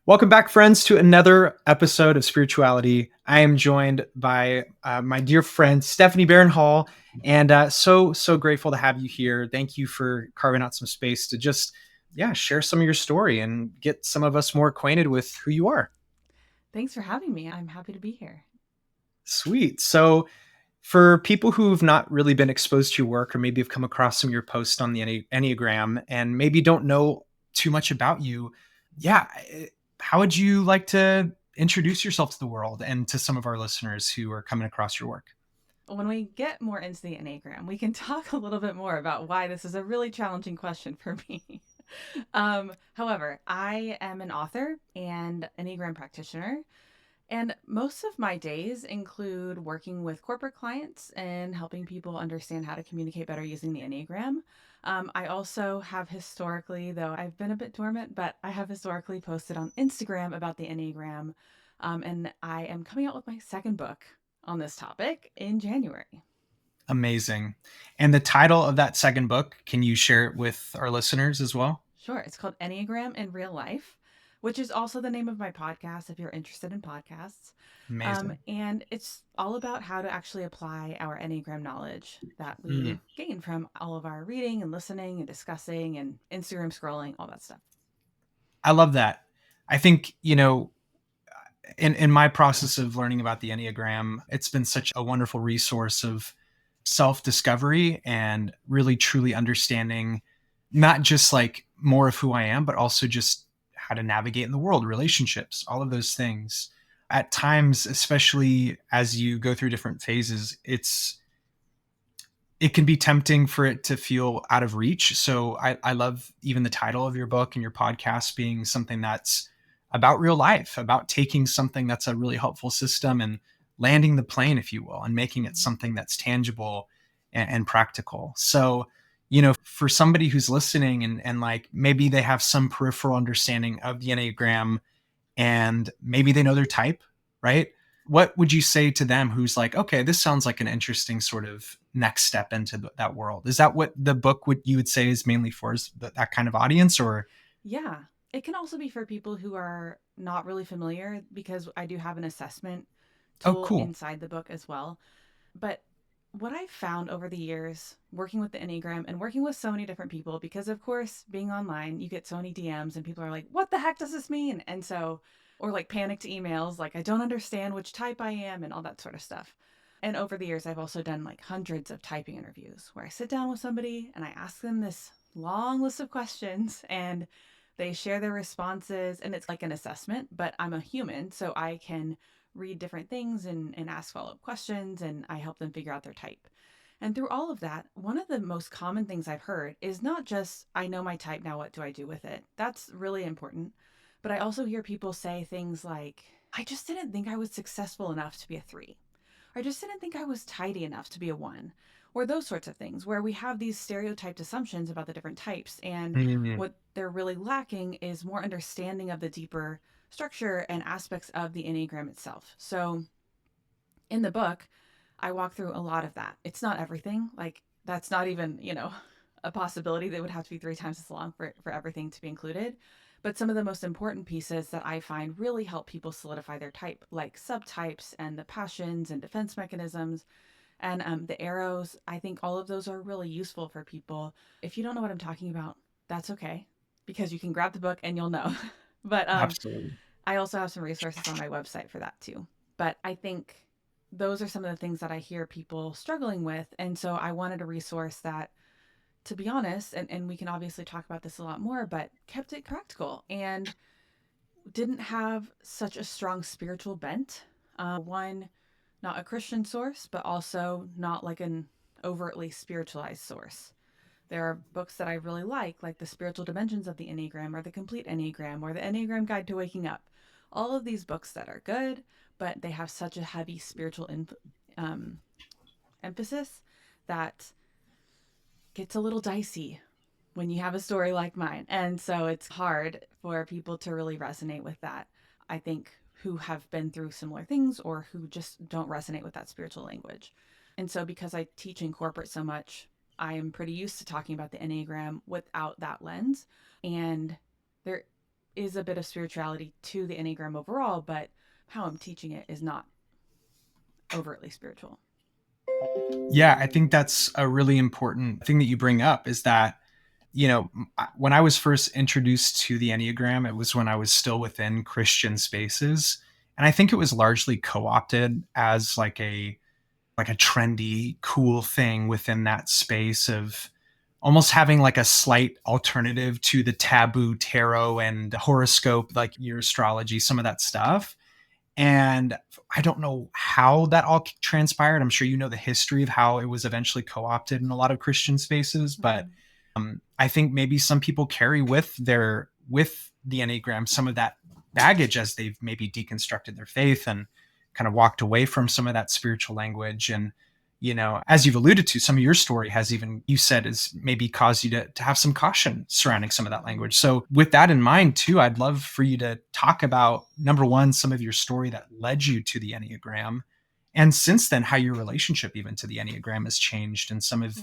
Welcome back, friends, to another episode of Spirituality. I am joined by my dear friend Stephanie Barron Hall, and so grateful to have you here. Thank you for carving out some space to just, share some of your story and get some of us more acquainted with who you are. Thanks for having me. I'm happy to be here. Sweet. So, for people who've not really been exposed to your work, or maybe have come across some of your posts on the Enneagram, and maybe don't know too much about you, yeah, how would you like to introduce yourself to the world and to some of our listeners who are coming across your work? When we get more into the Enneagram, we can talk a little bit more about why this is a really challenging question for me. However, I am an author and Enneagram practitioner, and most of my days include working with corporate clients and helping people understand how to communicate better using the Enneagram. I also have historically, though I've been a bit dormant, but I have historically posted on Instagram about the Enneagram. And I am coming out with my second book on this topic in January. Amazing. And the title of that second book, can you share it with our listeners as well? Sure. It's called Enneagram in Real Life, which is also the name of my podcast if you're interested in podcasts. Amazing. And it's all about how to actually apply our Enneagram knowledge that Mm, we gain from all of our reading and listening and discussing and Instagram scrolling, all that stuff. I love that. I think, in my process of learning about the Enneagram, it's been such a wonderful resource of self discovery and really truly understanding not just like more of who I am, but also just how to navigate in the world, relationships, all of those things. At times, especially as you go through different phases, it can be tempting for it to feel out of reach. So I love even the title of your book and your podcast being something that's about real life, about taking something that's a really helpful system and landing the plane, if you will, and making it Mhm. something that's tangible and practical. So, for somebody who's listening and like maybe they have some peripheral understanding of the Enneagram and maybe they know their type, right? What would you say to them who's like, okay, this sounds like an interesting sort of next step into that world? Is that what the book would you would say is mainly for, is that kind of audience, or? Yeah. It can also be for people who are not really familiar because I do have an assessment Oh, tool cool. inside the book as well. But what I've found over the years working with the Enneagram and working with so many different people, because of course, being online, you get so many DMs and people are like, what the heck does this mean? And so, or like panicked emails, like, I don't understand which type I am and all that sort of stuff. And over the years, I've also done like hundreds of typing interviews where I sit down with somebody and I ask them this long list of questions and they share their responses. And it's like an assessment, but I'm a human, so I can read different things and ask follow up questions, and I help them figure out their type. And through all of that, one of the most common things I've heard is not just, I know my type, now what do I do with it? That's really important. But I also hear people say things like, I just didn't think I was successful enough to be a three. I just didn't think I was tidy enough to be a one. Or those sorts of things where we have these stereotyped assumptions about the different types. And Mm, what they're really lacking is more understanding of the deeper structure and aspects of the Enneagram itself. So in the book, I walk through a lot of that. It's not everything. Like, that's not even, a possibility that would have to be three times as long for everything to be included. But some of the most important pieces that I find really help people solidify their type, like subtypes and the passions and defense mechanisms and the arrows, I think all of those are really useful for people. If you don't know what I'm talking about, that's okay, because you can grab the book and you'll know. but absolutely. I also have some resources on my website for that too. But I think those are some of the things that I hear people struggling with. And so I wanted a resource that, to be honest, and we can obviously talk about this a lot more, but kept it practical and didn't have such a strong spiritual bent. One, not a Christian source, but also not like an overtly spiritualized source. There are books that I really like The Spiritual Dimensions of the Enneagram, or The Complete Enneagram, or The Enneagram Guide to Waking Up. All of these books that are good, but they have such a heavy spiritual um, emphasis that gets a little dicey when you have a story like mine. And so it's hard for people to really resonate with that. I think who have been through similar things or who just don't resonate with that spiritual language. And so because I teach in corporate so much, I am pretty used to talking about the Enneagram without that lens. And there is a bit of spirituality to the Enneagram overall, but how I'm teaching it is not overtly spiritual. Yeah, I think that's a really important thing that you bring up is that, when I was first introduced to the Enneagram, it was when I was still within Christian spaces. And I think it was largely co-opted as like a trendy, cool thing within that space of almost having like a slight alternative to the taboo tarot and horoscope, like your astrology, some of that stuff. And I don't know how that all transpired. I'm sure you know the history of how it was eventually co-opted in a lot of Christian spaces, but Mm-hmm. I think maybe some people carry with the Enneagram some of that baggage as they've maybe deconstructed their faith and kind of walked away from some of that spiritual language. And as you've alluded to, some of your story has even, you said, is maybe caused you to have some caution surrounding some of that language. So with that in mind too, I'd love for you to talk about, number one, some of your story that led you to the Enneagram, and since then how your relationship even to the Enneagram has changed, and some of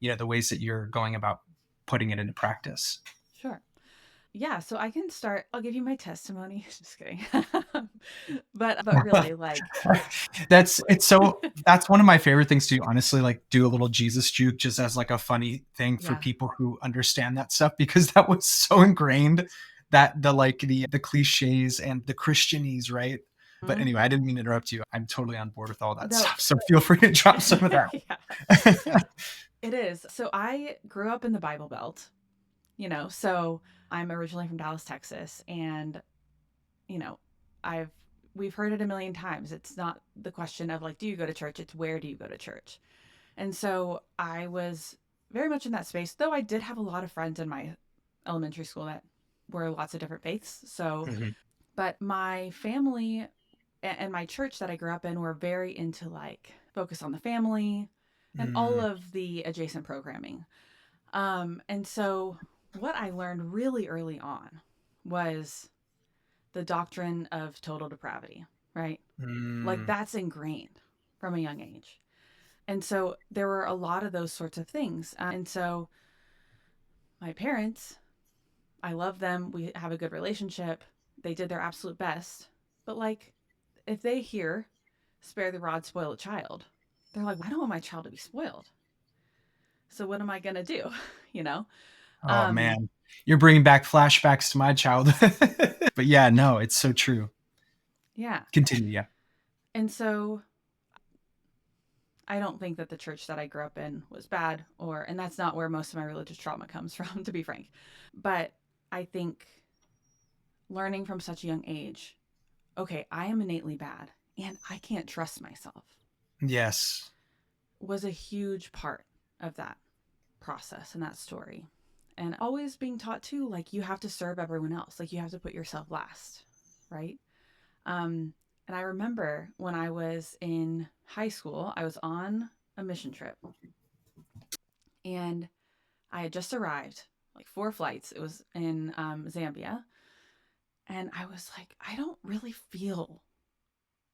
the ways that you're going about putting it into practice. Sure. Yeah, so I can start. I'll give you my testimony. Just kidding. But really, like, That's one of my favorite things to do, honestly, like do a little Jesus juke just as like a funny thing for yeah. people who understand that stuff, because that was so ingrained, that the cliches and the Christianese, right? But Mhm. anyway, I didn't mean to interrupt you. I'm totally on board with all that No. stuff. So feel free to drop some of that. Yeah, it is. So I grew up in the Bible Belt, so I'm originally from Dallas, Texas, and you know, I've we've heard it a million times. It's not the question of like, do you go to church? It's where do you go to church? And so I was very much in that space, though I did have a lot of friends in my elementary school that were lots of different faiths. So, Mhm. but my family and my church that I grew up in were very into like focus on the family and all Mm, of the adjacent programming. And so what I learned really early on was the doctrine of total depravity, right? Like mm, that's ingrained from a young age. And so there were a lot of those sorts of things. And so my parents, I love them. We have a good relationship. They did their absolute best. But like, if they hear spare the rod, spoil the child, they're like, I don't want my child to be spoiled. So what am I going to do? you know? oh Um, man, you're bringing back flashbacks to my childhood. But yeah, no, it's so true. yeah. Continue. Yeah. And so I don't think that the church that I grew up in was bad, and that's not where most of my religious trauma comes from, to be frank. But I think learning from such a young age, okay, I am innately bad and I can't trust myself, Yes. was a huge part of that process and that story. And always being taught too, like you have to serve everyone else, like you have to put yourself last, right? Um, and I remember when I was in high school, I was on a mission trip and I had just arrived, like 4 flights. It was in Zambia. And I was like, I don't really feel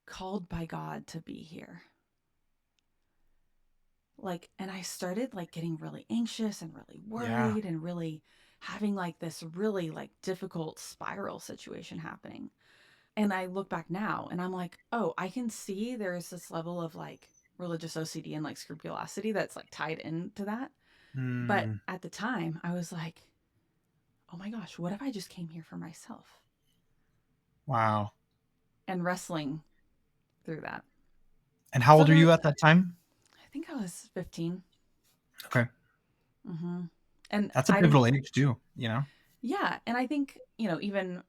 called by God to be here. Like, and I started like getting really anxious and really Yeah. worried and really having like this really like difficult spiral situation happening. And I look back now and I'm like, oh, I can see there's this level of like religious OCD and like scrupulosity that's like tied into that. But Mm, at the time, I was like, oh my gosh, what if I just came here for myself? wow. And wrestling through that. And how So old are there, you at that time? I think I was 15. Okay. Mm-hmm. And That's a I didn't, pivotal age too. yeah. And I think, even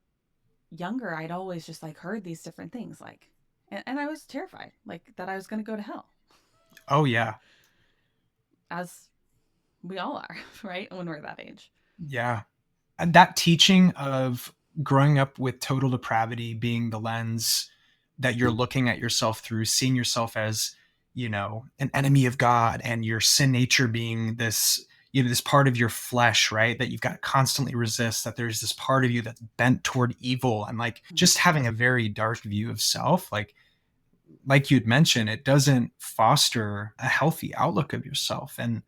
younger, I'd always just like heard these different things, like, and I was terrified, like that I was going to go to hell, Oh yeah. as we all are, right? When we're that age. Yeah. And that teaching of growing up with total depravity being the lens that you're looking at yourself through, seeing yourself as, an enemy of God, and your sin nature being this part of your flesh, right? That you've got to constantly resist, that there's this part of you that's bent toward evil, and like Mhm. just having a very dark view of self. Like you'd mentioned, it doesn't foster a healthy outlook of yourself. And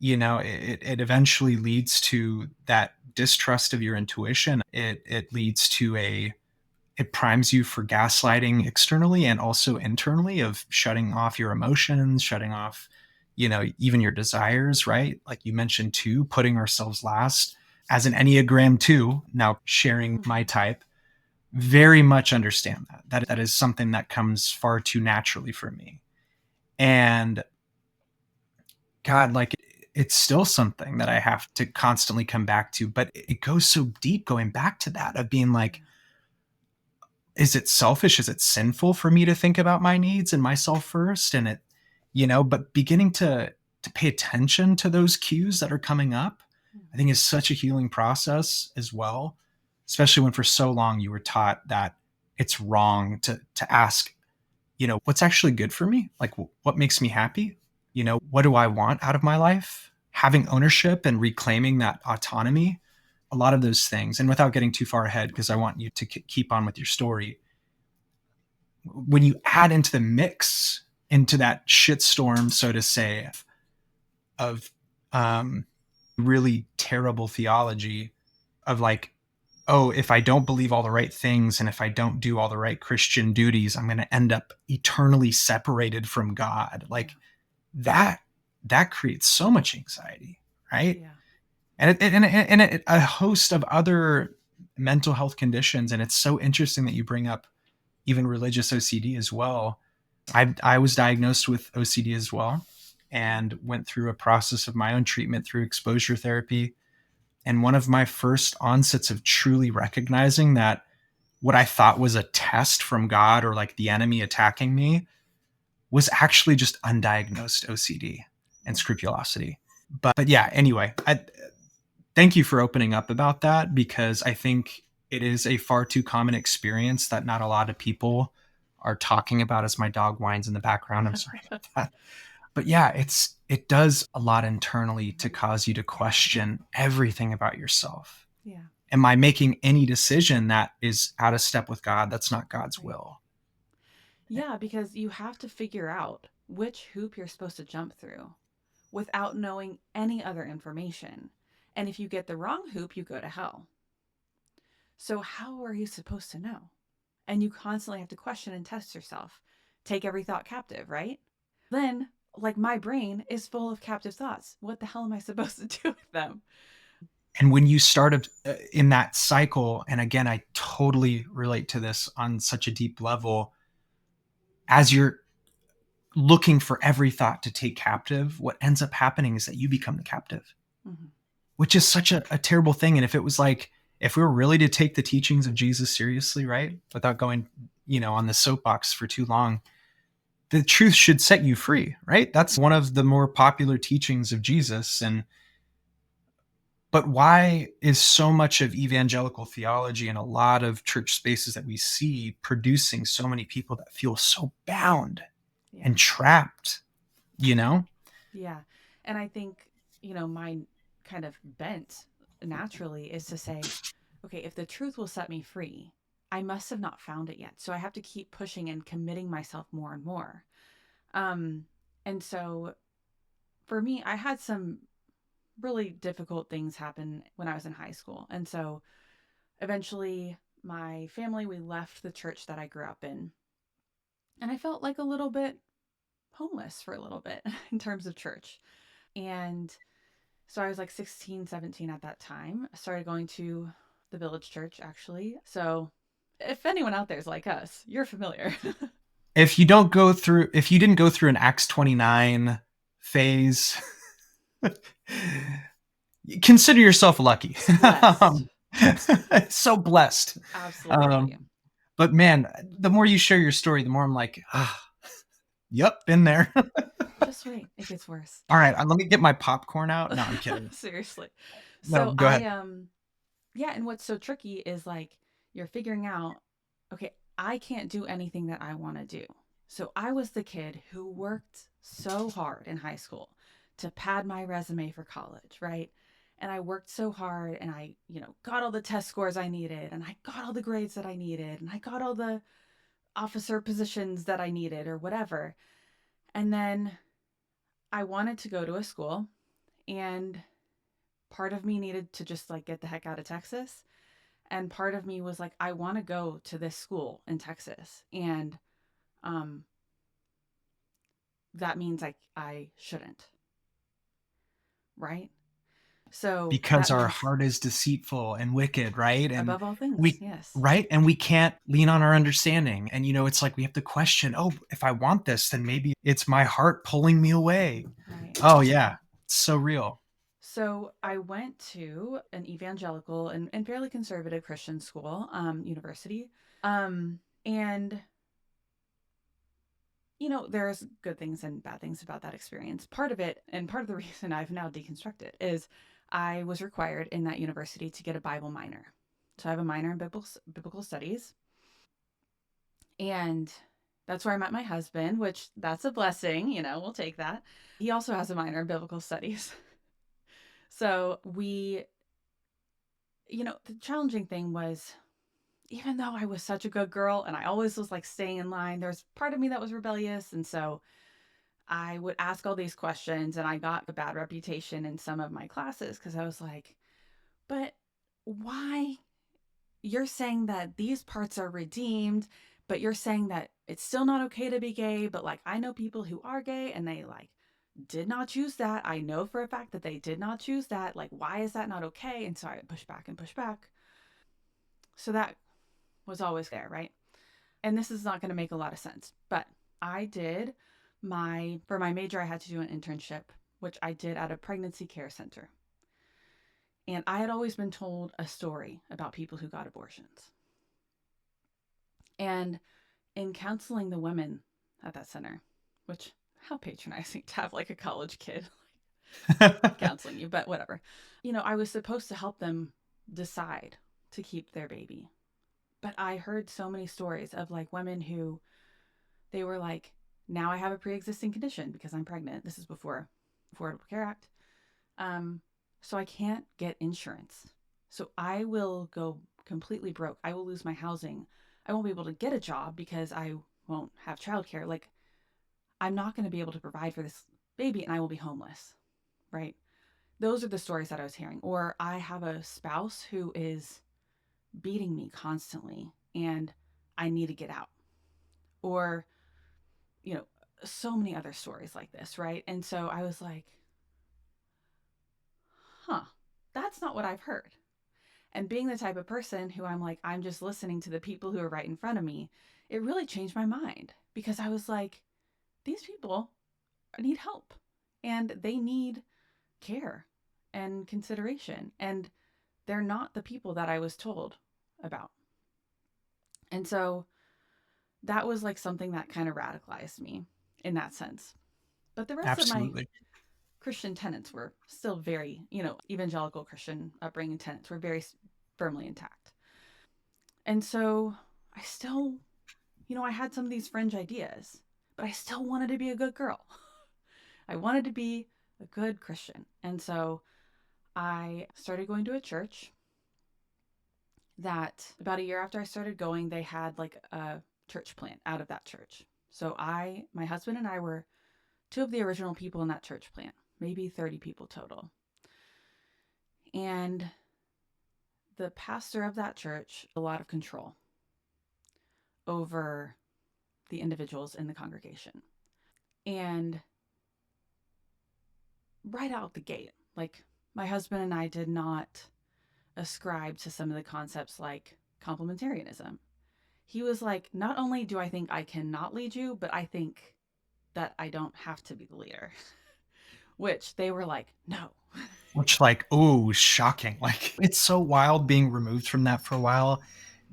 it eventually leads to that distrust of your intuition. It leads to it primes you for gaslighting externally and also internally, of shutting off your emotions, shutting off, even your desires, right? Like you mentioned too, putting ourselves last. As an Enneagram 2, now sharing my type, very much understand that is something that comes far too naturally for me. And God, like, it's still something that I have to constantly come back to, but it goes so deep, going back to that, of being like, is it selfish? Is it sinful for me to think about my needs and myself first? And but beginning to pay attention to those cues that are coming up, I think is such a healing process as well, especially when for so long you were taught that it's wrong to ask, what's actually good for me? Like, what makes me happy? What do I want out of my life? Having ownership and reclaiming that autonomy, a lot of those things. And without getting too far ahead, because I want you to keep on with your story, when you add into the mix, into that shitstorm, so to say, of really terrible theology, of like, oh, if I don't believe all the right things and if I don't do all the right Christian duties, I'm going to end up eternally separated from God. Like, that creates so much anxiety, right? Yeah. And a host of other mental health conditions. And it's so interesting that you bring up even religious OCD as well. I was diagnosed with OCD as well, and went through a process of my own treatment through exposure therapy. And one of my first onsets of truly recognizing that what I thought was a test from God, or like the enemy attacking me, was actually just undiagnosed OCD and scrupulosity. But yeah, anyway, thank you for opening up about that, because I think it is a far too common experience that not a lot of people are talking about. As my dog whines in the background, I'm sorry about that. But yeah, it does a lot internally to cause you to question everything about yourself. Yeah. Am I making any decision that is out of step with God? That's not God's will. Yeah, because you have to figure out which hoop you're supposed to jump through without knowing any other information. And if you get the wrong hoop, you go to hell. So, how are you supposed to know? And you constantly have to question and test yourself. Take every thought captive, right? Then, like, my brain is full of captive thoughts. What the hell am I supposed to do with them? And when you started in that cycle, and again, I totally relate to this on such a deep level, as you're looking for every thought to take captive, what ends up happening is that you become the captive, Mm-hmm. which is such a terrible thing. And if it was like, if we were really to take the teachings of Jesus seriously, right, without going, on the soapbox for too long, the truth should set you free, right? That's one of the more popular teachings of Jesus. But why is so much of evangelical theology and a lot of church spaces that we see producing so many people that feel so bound and trapped, Yeah. And I think, my kind of bent naturally is to say, okay, if the truth will set me free, I must have not found it yet. So I have to keep pushing and committing myself more and more. Um, and so for me, I had some really difficult things happen when I was in high school. And so eventually my family, we left the church that I grew up in. And I felt like a little bit homeless for a little bit in terms of church. And so I was like 16, 17 at that time. I started going to the village church, actually. So if anyone out there is like us, you're familiar. If you didn't go through an Acts 29 phase, consider yourself lucky. Blessed. So blessed. Absolutely. But man, the more you share your story, the more I'm like, yep, been there. Just wait, it gets worse. All right, let me get my popcorn out. No, I'm kidding. Seriously. No, So go ahead. yeah, and what's so tricky is like you're figuring out, okay, I can't do anything that I want to do. So I was the kid who worked so hard in high school to pad my resume for college, right? And I worked so hard and I, got all the test scores I needed and I got all the grades that I needed and I got all the officer positions that I needed or whatever. And then I wanted to go to a school And part of me needed to just like get the heck out of Texas. And part of me was like, I want to go to this school in Texas. And um, that means I shouldn't. Right. So Because that our means heart is deceitful and wicked, right? And above all things, we yes. right, and we can't lean on our understanding. And it's like we have to question, oh, if I want this, then maybe it's my heart pulling me away. Right. Oh yeah, it's so real. So I went to an evangelical and fairly conservative Christian school, university. And there's good things and bad things about that experience. Part of it, and part of the reason I've now deconstructed, is I was required in that university to get a Bible minor. So I have a minor in biblical studies. And that's where I met my husband, which that's a blessing, we'll take that. He also has a minor in biblical studies. So the challenging thing was, even though I was such a good girl and I always was like staying in line, there's part of me that was rebellious. And so I would ask all these questions, and I got a bad reputation in some of my classes because I was like, but why? You're saying that these parts are redeemed, but you're saying that it's still not okay to be gay. But like, I know people who are gay and they like did not choose that. I know for a fact that they did not choose that. Like, why is that not okay? And so I push back and push back. So that was always there, right? And this is not going to make a lot of sense, but I did for my major, I had to do an internship, which I did at a pregnancy care center. And I had always been told a story about people who got abortions. And in counseling the women at that center, which, how patronizing to have like a college kid counseling you, but whatever. I was supposed to help them decide to keep their baby. But I heard so many stories of like women who they were like, now I have a pre-existing condition because I'm pregnant. This is before Affordable Care Act. So I can't get insurance. So I will go completely broke. I will lose my housing. I won't be able to get a job because I won't have childcare. Like, I'm not going to be able to provide for this baby and I will be homeless, right? Those are the stories that I was hearing. Or I have a spouse who is beating me constantly and I need to get out. Or, so many other stories like this, right? And so I was like, that's not what I've heard. And being the type of person who I'm just listening to the people who are right in front of me, it really changed my mind because I was like, these people need help and they need care and consideration. And they're not the people that I was told about. And so that was like something that kind of radicalized me in that sense. But the rest of my Absolutely. Christian tenets were still very, evangelical Christian upbringing tenets were very firmly intact. And so I still, I had some of these fringe ideas, but I still wanted to be a good girl. I wanted to be a good Christian. And so I started going to a church that about a year after I started going, they had like a church plant out of that church. So my husband and I were two of the original people in that church plant, maybe 30 people total. And the pastor of that church, a lot of control over the individuals in the congregation. And right out the gate, like my husband and I did not ascribe to some of the concepts like complementarianism. He was like, not only do I think I cannot lead you, but I think that I don't have to be the leader. Which they were like, no. Which, like, oh, shocking. Like, it's so wild being removed from that for a while,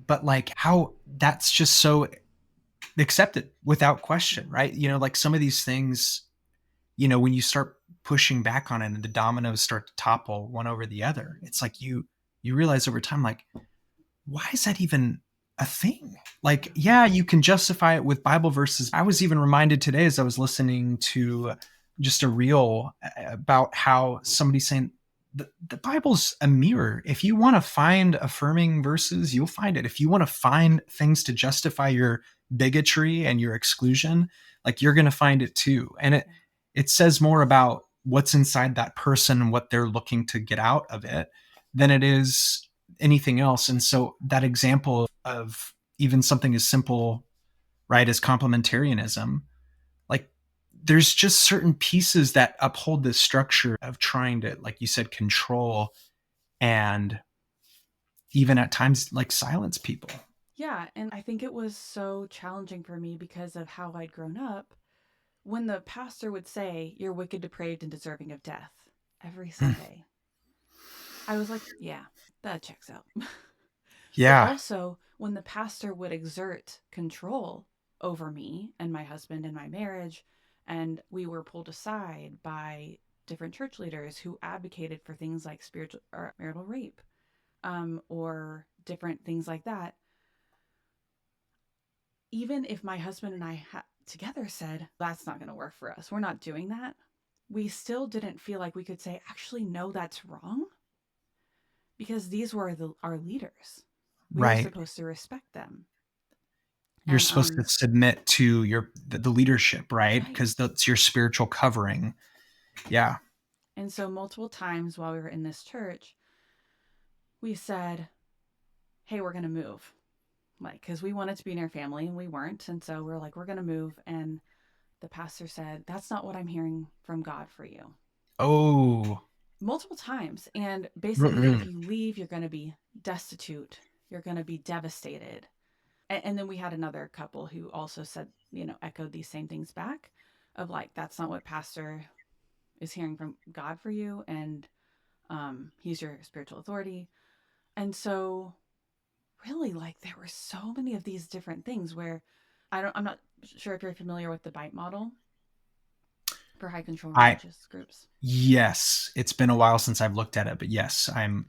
but like how that's just so accepted without question, right? Like some of these things, when you start pushing back on it and the dominoes start to topple one over the other, it's like you realize over time, like, why is that even a thing? Like, yeah, you can justify it with Bible verses. I was even reminded today as I was listening to just a reel about how somebody's saying the Bible's a mirror. If you want to find affirming verses, you'll find it. If you want to find things to justify your bigotry and your exclusion, like, you're going to find it too. And it says more about what's inside that person and what they're looking to get out of it than it is anything else. And so that example of even something as simple, right, as complementarianism, like there's just certain pieces that uphold this structure of trying to, like you said, control and even at times like silence people. Yeah, and I think it was so challenging for me because of how I'd grown up. When the pastor would say, "You're wicked, depraved, and deserving of death," every Sunday, I was like, yeah, that checks out. But Yeah. also, when the pastor would exert control over me and my husband and my marriage, and we were pulled aside by different church leaders who advocated for things like spiritual or marital rape, or different things like that, even if my husband and I together said, that's not going to work for us, we're not doing that, we still didn't feel like we could say, actually, no, that's wrong, because these were our leaders. We were Right. supposed to respect them. You're And supposed to submit to the leadership, right? right. Because that's your spiritual covering. Yeah. And so multiple times while we were in this church, we said, hey, we're going to move. Like, because we wanted to be near family and we weren't. And so we're like, we're going to move. And the pastor said, that's not what I'm hearing from God for you. Oh. Multiple times. And basically, if Mm-mm. you leave, you're going to be destitute. You're going to be devastated. And then we had another couple who also said, echoed these same things back of like, that's not what pastor is hearing from God for you. And he's your spiritual authority. And so really, like, there were so many of these different things where I'm not sure if you're familiar with the bite model for high control I religious groups. Yes, it's been a while since I've looked at it, but yes, I've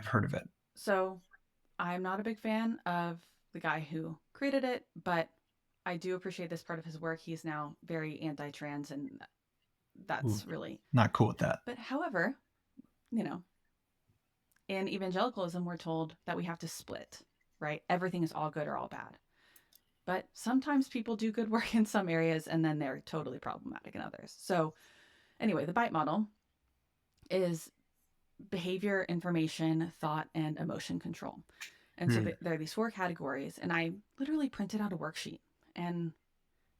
heard of it. So I'm not a big fan of the guy who created it, but I do appreciate this part of his work. He's now very anti-trans, and Ooh, that's really. not cool with that. But however, you know, in evangelicalism, we're told that we have to split, right? Everything is all good or all bad. But sometimes people do good work in some areas and then they're totally problematic in others. So, anyway, the bite model is behavior, information, thought, and emotion control. And so Hmm. there are these 4 categories, and I literally printed out a worksheet. And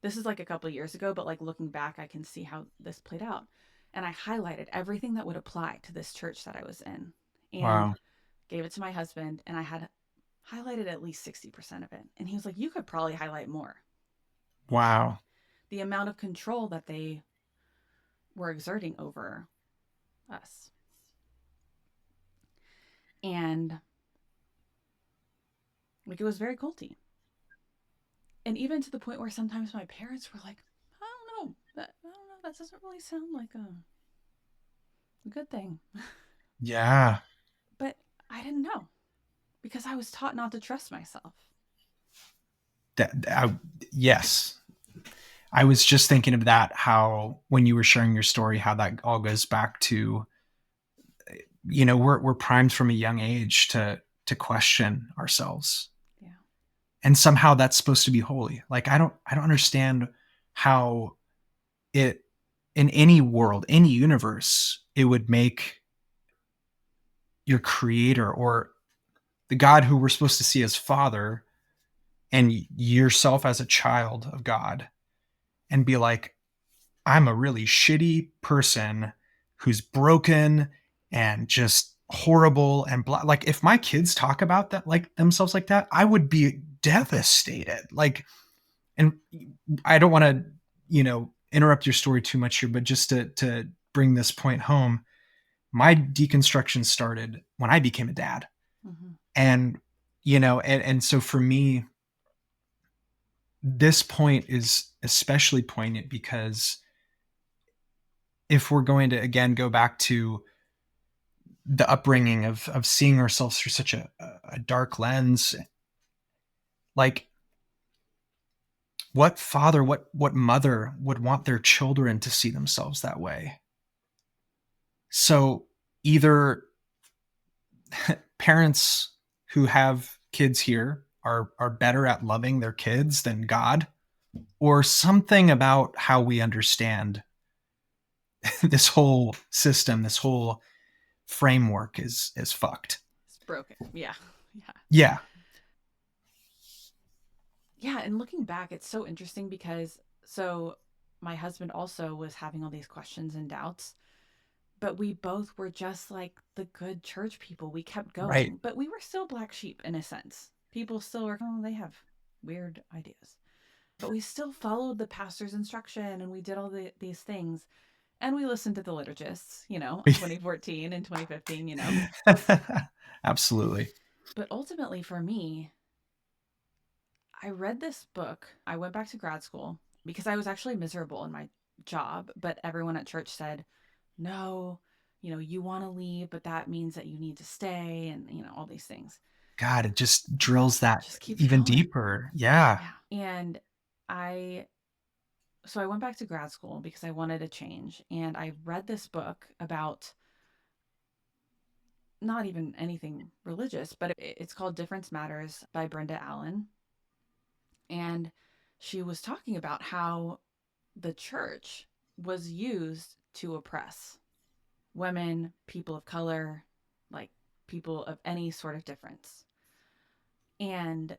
this is like a couple of years ago, but like looking back, I can see how this played out. And I highlighted everything that would apply to this church that I was in and Wow. gave it to my husband. And I had highlighted at least 60% of it. And he was like, you could probably highlight more. Wow. The amount of control that they were exerting over us. And like, it was very culty. And even to the point where sometimes my parents were like, I don't know, that doesn't really sound like a good thing. Yeah. But I didn't know because I was taught not to trust myself. Yes. I was just thinking of that, how when you were sharing your story, how that all goes back to, we're primed from a young age to question ourselves. Yeah. And somehow that's supposed to be holy. Like I don't understand how it, in any world, any universe, it would make your creator or the God who we're supposed to see as father and yourself as a child of God and be like, I'm a really shitty person who's broken and just horrible and like if my kids talk about that, like themselves like that, I would be devastated. Like, and I don't want to, interrupt your story too much here, but just to bring this point home, my deconstruction started when I became a dad. Mm-hmm. And, and so for me, this point is especially poignant because if we're going to again go back to the upbringing of seeing ourselves through such a dark lens, like what father, what mother would want their children to see themselves that way? So either parents who have kids here are better at loving their kids than God, or something about how we understand this whole system, this whole framework is fucked. It's broken. Yeah. Yeah. Yeah. Yeah. And looking back, it's so interesting because so my husband also was having all these questions and doubts, but we both were just like the good church people. We kept Right. going, but we were still black sheep in a sense. People still were, oh, they have weird ideas. But we still followed the pastor's instruction and we did all these things. And we listened to the liturgists, in 2014 and 2015. Absolutely. But ultimately for me, I read this book. I went back to grad school because I was actually miserable in my job, but everyone at church said, no, you want to leave, but that means that you need to stay and, all these things. God, it just drills It that just keeps even going. deeper. Yeah. Yeah. And I, so I went back to grad school because I wanted a change. And I read this book about not even anything religious, but it's called Difference Matters by Brenda Allen. And she was talking about how the church was used to oppress women, people of color, like people of any sort of difference. And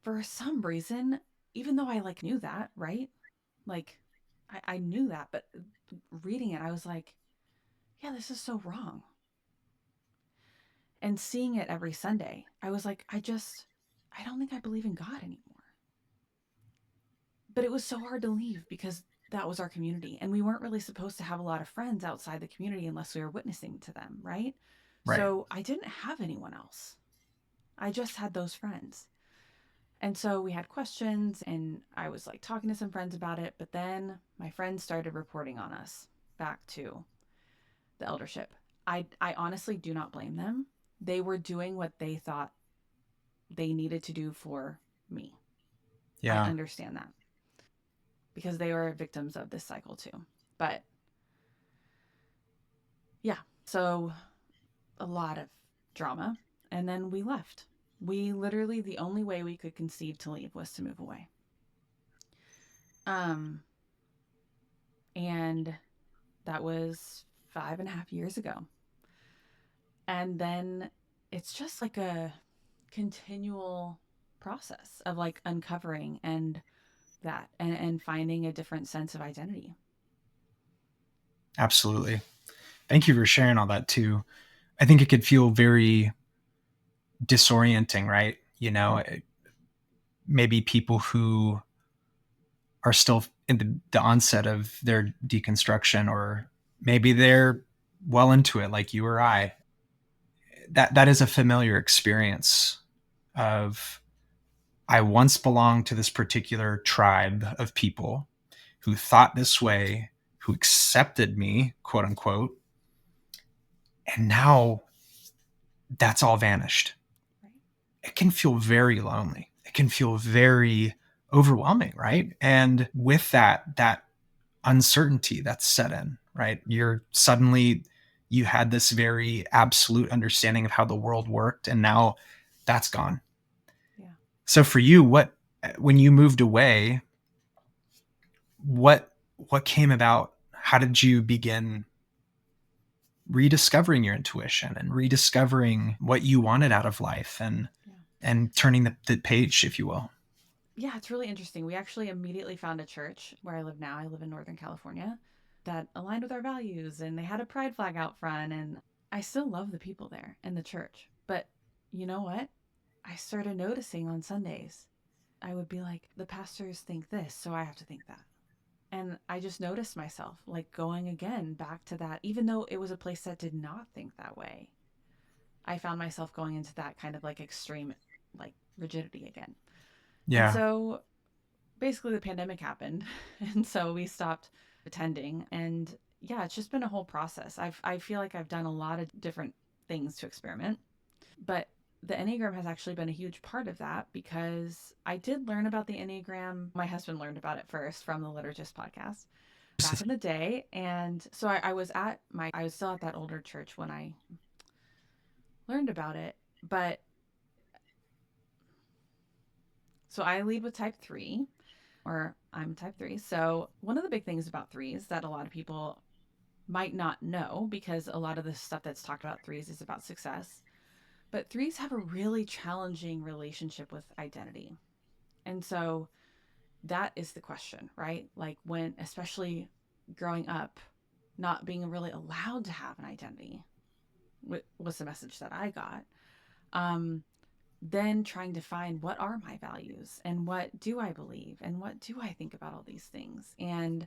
for some reason, even though I knew that, right? Like I knew that, but reading it, I was like, yeah, this is so wrong. And seeing it every Sunday, I was like, I don't think I believe in God anymore. But it was so hard to leave because that was our community. And we weren't really supposed to have a lot of friends outside the community unless we were witnessing to them, right? Right. So I didn't have anyone else. I just had those friends. And so we had questions, and I was talking to some friends about it. But then my friends started reporting on us back to the eldership. I honestly do not blame them. They were doing what they thought they needed to do for me. I Yeah. understand that because they were victims of this cycle too. But yeah, so a lot of drama. And then we left. We literally, the only way we could conceive to leave was to move away. Um, and that was 5.5 years ago. And then it's just like a continual process of uncovering and that and finding a different sense of identity. Absolutely. Thank you for sharing all that too. I think it could feel very disorienting, right? Maybe people who are still in the onset of their deconstruction, or maybe they're well into it like you or I. That is a familiar experience of, I once belonged to this particular tribe of people who thought this way, who accepted me, quote unquote, and now that's all vanished. Right. It can feel very lonely. It can feel very overwhelming, right? And with that uncertainty that's set in, right? You had this very absolute understanding of how the world worked, and now that's gone. Yeah. So for you, when you moved away, what came about? How did you begin rediscovering your intuition and rediscovering what you wanted out of life, Yeah. and turning the page, if you will? Yeah, it's really interesting. We actually immediately found a church where I live now. I live in Northern California that aligned with our values, and they had a pride flag out front. And I still love the people there and the church. But you know what? I started noticing on Sundays, I would be like, the pastors think this, so I have to think that. And I just noticed myself going again back to that, even though it was a place that did not think that way. I found myself going into that kind of extreme, rigidity again. And Yeah. so basically the pandemic happened. And so we stopped attending. And yeah, it's just been a whole process. I feel like I've done a lot of different things to experiment. But the Enneagram has actually been a huge part of that because I did learn about the Enneagram. My husband learned about it first from the Liturgist podcast back in the day. And so I was still at that older church when I learned about it. But so I lead with type 3. or I'm type 3. So, one of the big things about threes that a lot of people might not know, because a lot of the stuff that's talked about threes is about success, but threes have a really challenging relationship with identity. And so that is the question, right? Like, when, especially growing up, not being really allowed to have an identity was the message that I got. Um, then trying to find, what are my values and what do I believe and what do I think about all these things, and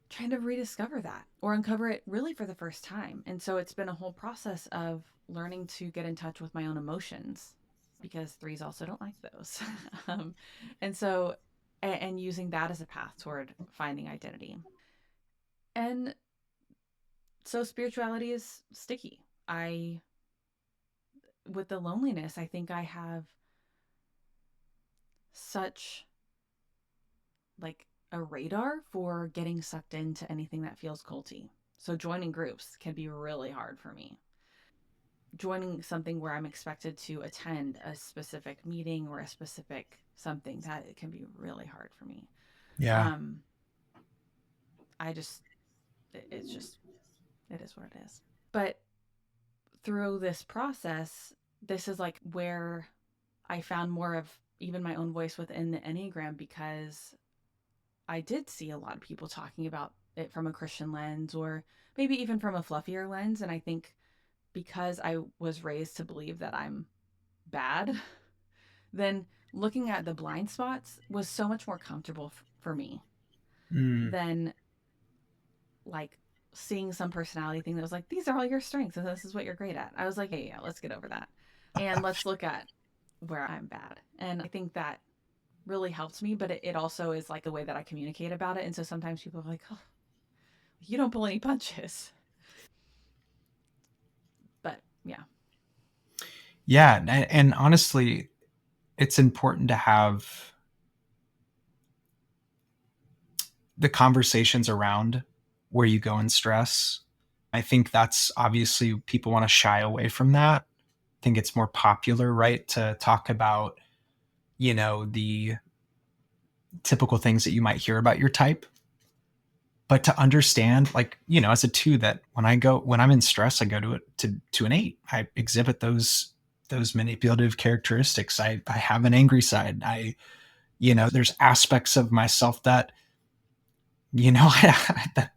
trying to rediscover that or uncover it really for the first time. And so it's been a whole process of learning to get in touch with my own emotions, because threes also don't like those. um, and so, and using that as a path toward finding identity. And so spirituality is sticky. With the loneliness, I think I have such like a radar for getting sucked into anything that feels culty. So joining groups can be really hard for me. Joining something where I'm expected to attend a specific meeting or a specific something, that it can be really hard for me. Yeah. Um, I just, it's just, it is what it is. But through this process, this is like where I found more of even my own voice within the Enneagram, because I did see a lot of people talking about it from a Christian lens, or maybe even from a fluffier lens. And I think because I was raised to believe that I'm bad, then looking at the blind spots was so much more comfortable for me Mm. than like seeing some personality thing that was like, these are all your strengths and this is what you're great at. I was like, hey, yeah, let's get over that. And let's look at where I'm bad. And I think that really helped me, but it also is like the way that I communicate about it. And so sometimes people are like, oh, you don't pull any punches. But yeah. Yeah. And honestly, it's important to have the conversations around where you go in stress. I think that's obviously people want to shy away from that. I think it's more popular, right, to talk about, the typical things that you might hear about your type. But to understand, like, as a two, that when I'm in stress, I go to an eight. I exhibit those manipulative characteristics. I have an angry side. There's aspects of myself that, that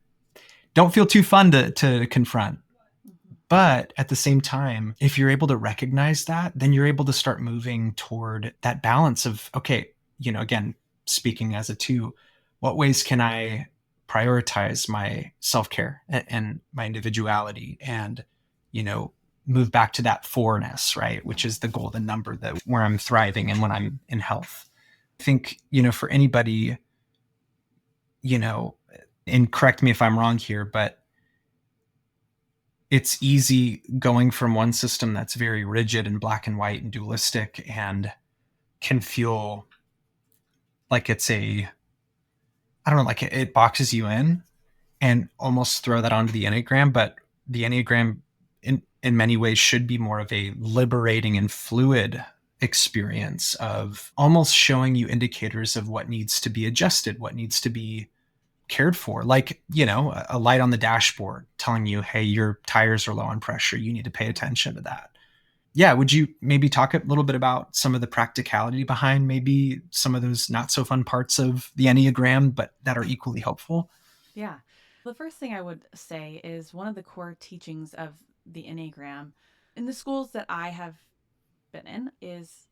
don't feel too fun to confront. Mm-hmm. But at the same time, if you're able to recognize that, then you're able to start moving toward that balance of, okay, again, speaking as a two, what ways can I prioritize my self-care and my individuality, and, move back to that fourness, right? Yeah. Which is the golden number, that where I'm thriving and when I'm in health. I think, for anybody, you know, and correct me if I'm wrong here, but it's easy going from one system that's very rigid and black and white and dualistic, and can feel like I don't know, like it boxes you in, and almost throw that onto the Enneagram. But the Enneagram, in many ways, should be more of a liberating and fluid experience of almost showing you indicators of what needs to be adjusted, what needs to be cared for, like, a light on the dashboard telling you, hey, your tires are low on pressure, you need to pay attention to that. Yeah, would you maybe talk a little bit about some of the practicality behind maybe some of those not so fun parts of the Enneagram, but that are equally helpful? Yeah. The first thing I would say is one of the core teachings of the Enneagram in the schools that I have been in is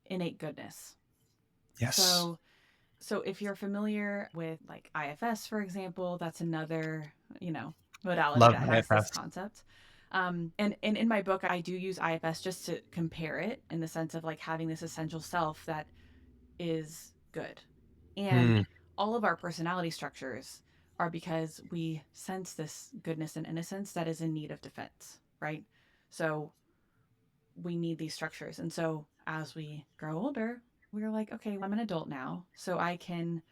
innate goodness. Yes. So if you're familiar with like IFS, for example, that's another, modality Love that has this IFS. concept. And in my book, I do use IFS just to compare it in the sense of like having this essential self that is good. And Hmm. all of our personality structures are because we sense this goodness and innocence that is in need of defense, right? So we need these structures. And so as we grow older, we're like, okay, I'm an adult now, so I can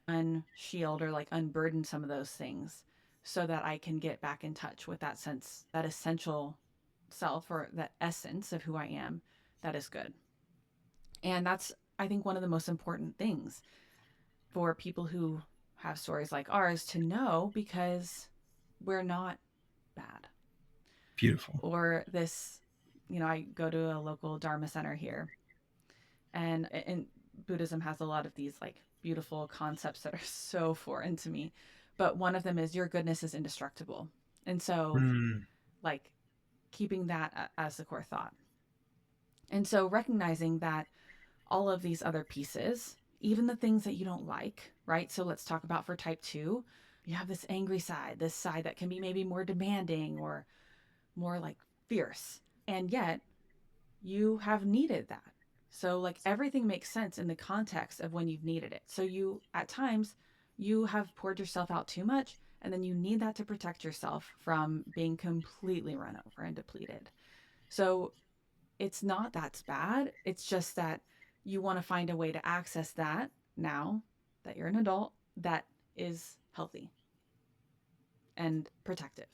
unshield or like unburden some of those things so that I can get back in touch with that sense, that essential self or that essence of who I am that is good. And that's, I think, one of the most important things. for people who have stories like ours to know, because we're not bad. Beautiful. Or this, I go to a local Dharma center here, and Buddhism has a lot of these like beautiful concepts that are so foreign to me. But one of them is your goodness is indestructible. And so, like, keeping that as the core thought. And so recognizing that all of these other pieces, even the things that you don't like, right? So let's talk about for type 2, you have this angry side, this side that can be maybe more demanding or more like fierce. And yet you have needed that. So like everything makes sense in the context of when you've needed it. So you, at times, you have poured yourself out too much, and then you need that to protect yourself from being completely run over and depleted. So it's not that's bad. It's just that you want to find a way to access that now that you're an adult that is healthy and protective.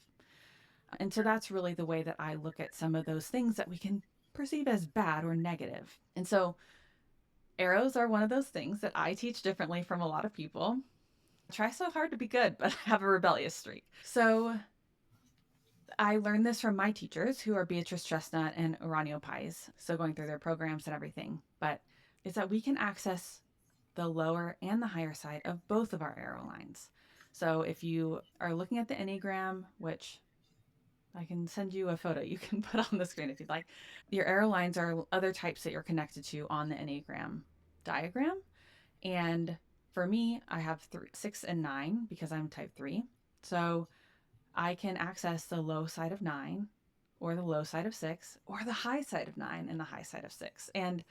And so that's really the way that I look at some of those things that we can perceive as bad or negative. And so arrows are one of those things that I teach differently from a lot of people. I try so hard to be good, but I have a rebellious streak. So I learned this from my teachers, who are Beatrice Chestnut and Oranio Pies. So going through their programs and everything. But it's that we can access the lower and the higher side of both of our arrow lines. So if you are looking at the Enneagram, which I can send you a photo you can put on the screen if you'd like, your arrow lines are other types that you're connected to on the Enneagram diagram. And for me, I have 6 and 9 because I'm type 3. So I can access the low side of 9 or the low side of 6 or the high side of 9 and the high side of 6. And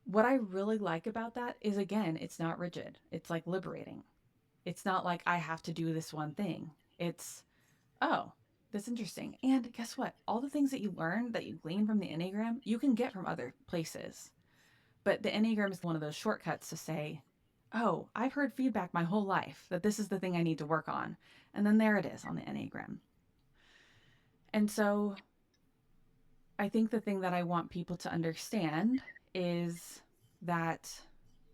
what I really like about that is, again, it's not rigid. It's like liberating. It's not like I have to do this one thing. It's, oh, that's interesting. And guess what? All the things that you learn, that you glean from the Enneagram, you can get from other places. But the Enneagram is one of those shortcuts to say, oh, I've heard feedback my whole life that this is the thing I need to work on. And then there it is on the Enneagram. And so I think the thing that I want people to understand is that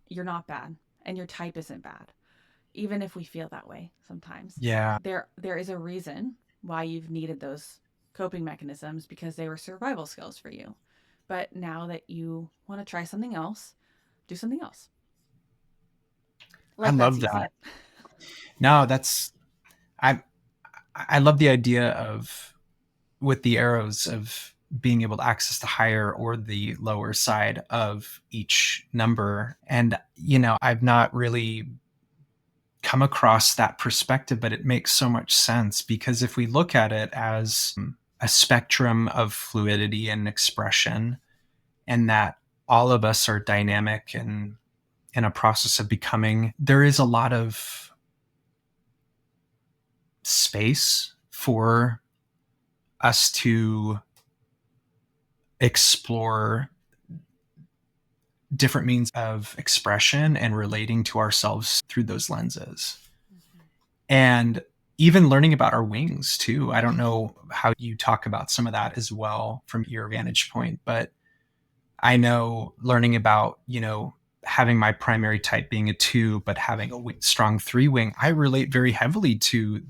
you're not bad and your type isn't bad, even if we feel that way sometimes. Yeah. There is a reason why you've needed those coping mechanisms, because they were survival skills for you. But now that you want to try something else, do something else. I Like that's love easy. that. No, I love the idea of, with the arrows, of being able to access the higher or the lower side of each number. And, I've not really come across that perspective, but it makes so much sense, because if we look at it as a spectrum of fluidity and expression, and that all of us are dynamic and in a process of becoming, there is a lot of space for us to explore different means of expression and relating to ourselves through those lenses. Mm-hmm. And even learning about our wings too. I don't know how you talk about some of that as well from your vantage point, but I know learning about, having my primary type being a 2, but having a strong 3 wing, I relate very heavily to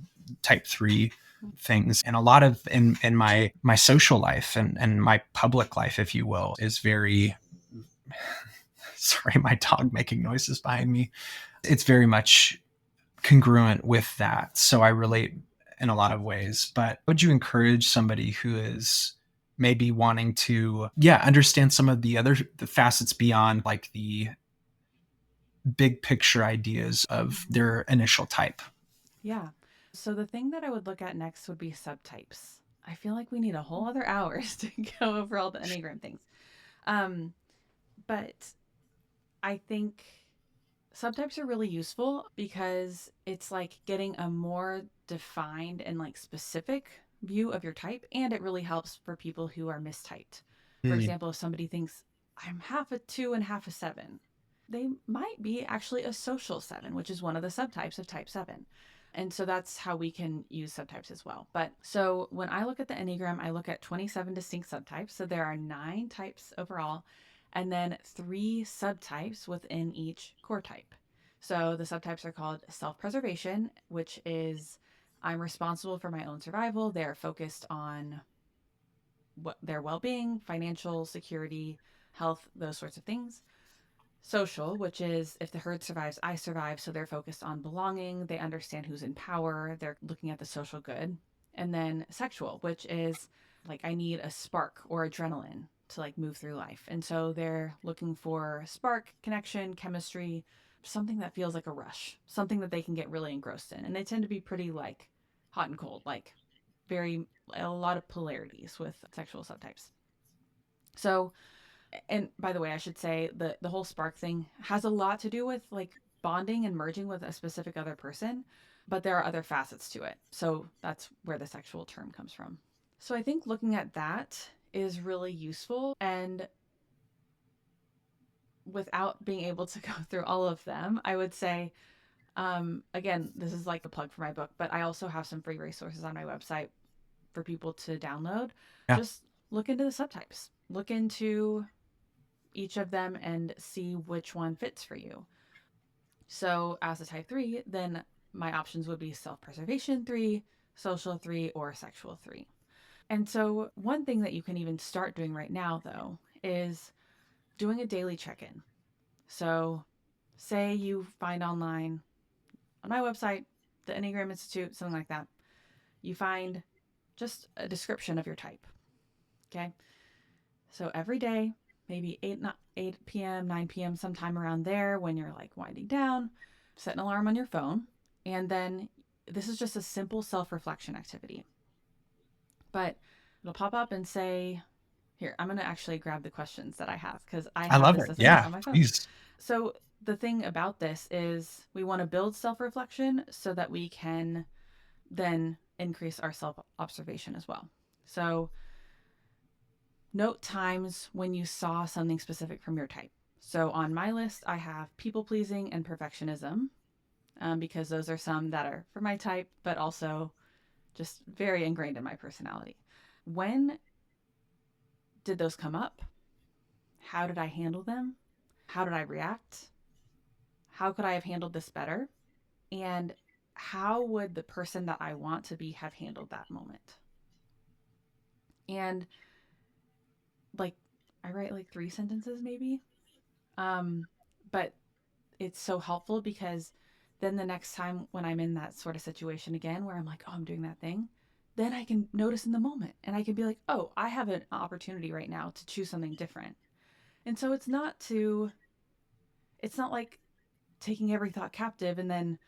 type 3 things. And a lot of in my social life and my public life, if you will, is very sorry, my dog making noises behind me. It's very much congruent with that. So I relate in a lot of ways. But would you encourage somebody who is maybe wanting to, understand some of the facets beyond like the big picture ideas of their initial type? Yeah. So the thing that I would look at next would be subtypes. I feel like we need a whole other hours to go over all the Enneagram things. But I think subtypes are really useful because it's like getting a more defined and like specific view of your type. And it really helps for people who are mistyped. For example, if somebody thinks I'm half a 2 and half a 7, they might be actually a social 7, which is one of the subtypes of type 7. And so that's how we can use subtypes as well. But so when I look at the Enneagram, I look at 27 distinct subtypes. So there are 9 types overall, and then 3 subtypes within each core type. So the subtypes are called self-preservation, which is I'm responsible for my own survival. They're focused on what their well-being, financial security, health, those sorts of things. Social, which is if the herd survives, I survive. So they're focused on belonging. They understand who's in power. They're looking at the social good. And then sexual, which is like I need a spark or adrenaline to like move through life. And so they're looking for spark, connection, chemistry, something that feels like a rush, something that they can get really engrossed in. And they tend to be pretty like hot and cold, like very a lot of polarities with sexual subtypes. So, and by the way, I should say the whole spark thing has a lot to do with like bonding and merging with a specific other person, but there are other facets to it. So that's where the sexual term comes from. So I think looking at that is really useful. And without being able to go through all of them, I would say, again, this is like a plug for my book, but I also have some free resources on my website for people to download. Yeah. Just look into the subtypes, look into each of them and see which one fits for you. So as a type 3, then my options would be self-preservation 3, social 3, or sexual 3. And so one thing that you can even start doing right now, though, is doing a daily check-in. So say you find online on my website, the Enneagram Institute, something like that, you find just a description of your type. Okay. So every day, maybe 8 p.m., 9 p.m., sometime around there when you're like winding down, set an alarm on your phone. And then this is just a simple self-reflection activity. But it'll pop up and say, here, I'm going to actually grab the questions that I have because I have love this it. as a note Yeah, on my phone. please. So the thing about this is we want to build self-reflection so that we can then increase our self-observation as well. So note times when you saw something specific from your type. So on my list, I have people pleasing and perfectionism because those are some that are for my type, but also just very ingrained in my personality. When did those come up? How did I handle them? How did I react? How could I have handled this better? And how would the person that I want to be have handled that moment? And like, I write like 3 sentences maybe. But it's so helpful because then the next time when I'm in that sort of situation again where I'm like, oh, I'm doing that thing, then I can notice in the moment and I can be like, oh, I have an opportunity right now to choose something different. And so it's not like taking every thought captive and then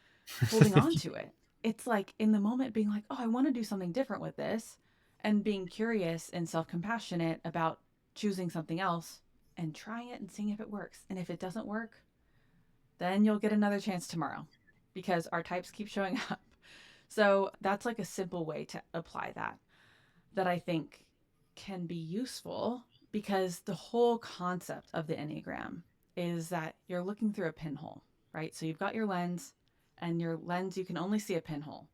holding on to it. It's like in the moment being like, oh, I want to do something different with this and being curious and self compassionate about choosing something else and trying it and seeing if it works. And if it doesn't work, then you'll get another chance tomorrow because our types keep showing up. So that's like a simple way to apply that I think can be useful because the whole concept of the Enneagram is that you're looking through a pinhole, right? So you've got your lens and your lens, you can only see a pinhole.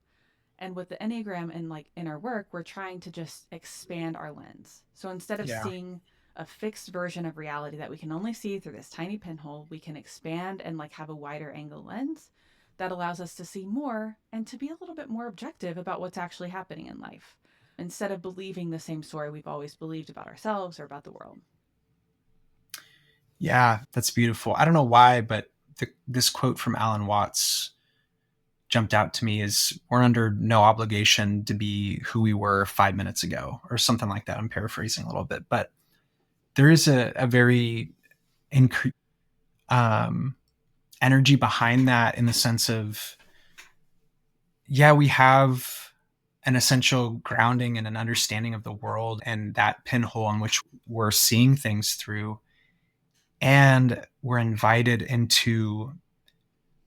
And with the Enneagram and like in our work, we're trying to just expand our lens. So instead of Yeah. seeing a fixed version of reality that we can only see through this tiny pinhole, we can expand and like have a wider angle lens that allows us to see more and to be a little bit more objective about what's actually happening in life instead of believing the same story we've always believed about ourselves or about the world. Yeah, that's beautiful. I don't know why, but this quote from Alan Watts jumped out to me is we're under no obligation to be who we were 5 minutes ago or something like that. I'm paraphrasing a little bit, but there is a very um, energy behind that in the sense of, yeah, we have an essential grounding and an understanding of the world and that pinhole on which we're seeing things through. And we're invited into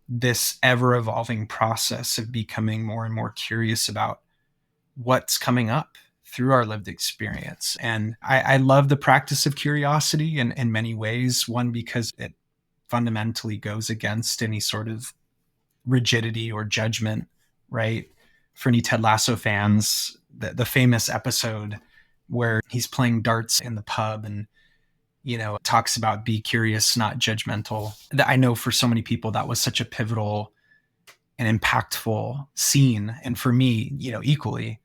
this ever evolving process of becoming more and more curious about what's coming up through our lived experience. And I love the practice of curiosity in many ways. One, because it fundamentally goes against any sort of rigidity or judgment, right? For any Ted Lasso fans, the famous episode where he's playing darts in the pub and talks about be curious, not judgmental. That I know for so many people that was such a pivotal and impactful scene. And for me, equally.